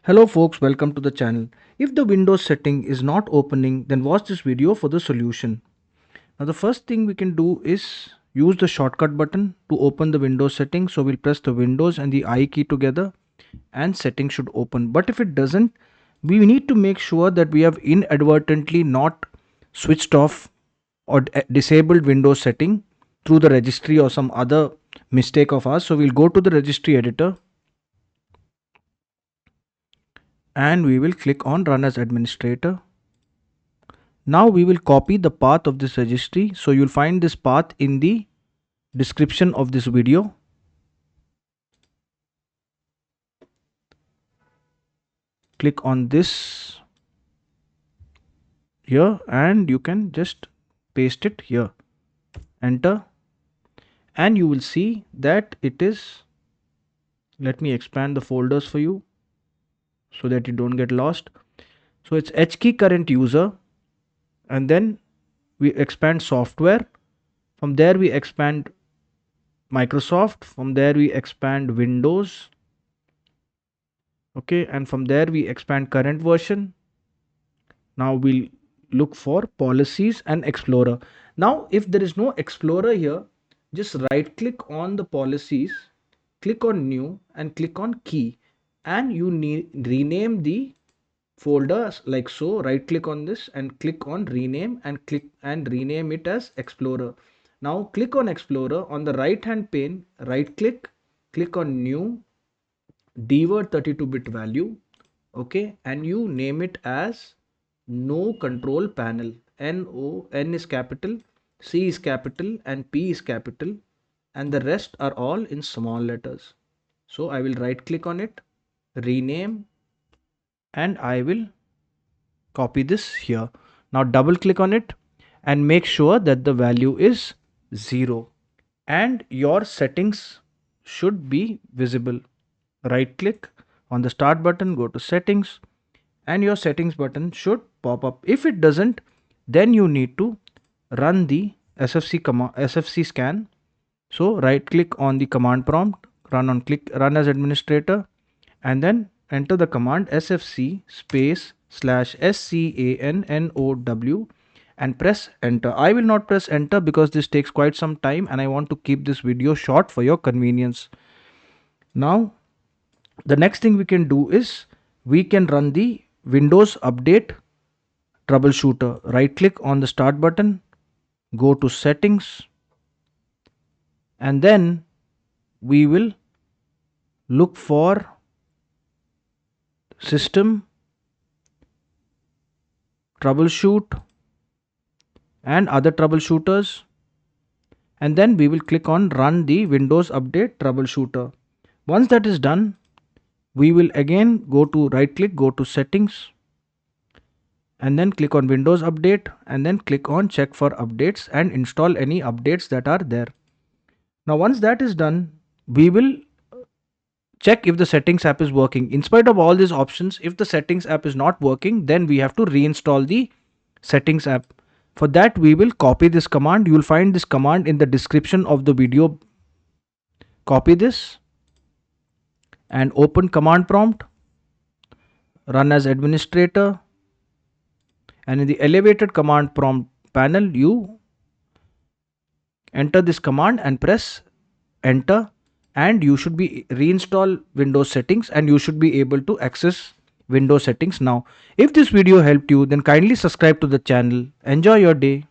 Hello folks, welcome to the channel. If the Windows setting is not opening, then watch this video for the solution. Now the first thing we can do is use the shortcut button to open the Windows setting. So we'll press the Windows and the I key together and setting should open. But if it doesn't, we need to make sure that we have inadvertently not switched off or disabled Windows setting through the registry or some other mistake of ours. So we'll go to the registry editor and we will click on run as administrator. Now we will copy the path of this registry. So you'll find this path in the description of this video. Click on this here and you can just paste it here. Enter and you will see that it is, let me expand the folders for you so that you don't get lost. So it's H key current user, and then we expand software. From there we expand Microsoft. From there we expand Windows. Okay, and from there we expand current version. Now we'll look for policies and Explorer. Now if there is no Explorer here, just right click on the policies, click on new and click on key, and you rename the folders like so. Right click on this and click on rename and click and rename it as Explorer. Now click on Explorer. On the right hand pane, right click, click on new DWORD 32-bit value. Okay, and you name it as NoControlPanel. N is capital, C is capital and P is capital, and the rest are all in small letters. So I will right click on it, rename, and I will copy this here. Now double click on it and make sure that the value is 0 and your settings should be visible. Right click on the start button, go to settings, and your settings button should pop up. If it doesn't, then you need to run the SFC scan. So right click on the command prompt, run as administrator, and then enter the command sfc /scannow and press enter. I will not press enter because this takes quite some time and I want to keep this video short for your convenience. Now the next thing we can do is we can run the Windows Update troubleshooter. Right click on the start button, go to settings, and then we will look for system, troubleshoot, and other troubleshooters, and then we will click on run the Windows Update troubleshooter. Once that is done, we will again go to right click, go to settings, and then click on Windows Update, and then click on check for updates and install any updates that are there. Now once that is done, we will check if the settings app is working. In spite of all these options, if the settings app is not working, then we have to reinstall the settings app. For that, we will copy this command. You will find this command in the description of the video. Copy this and open command prompt, run as administrator, and in the elevated command prompt panel, you enter this command and press enter, and you should be reinstall Windows settings and you should be able to access Windows settings now. If this video helped you, then kindly subscribe to the channel. Enjoy your day.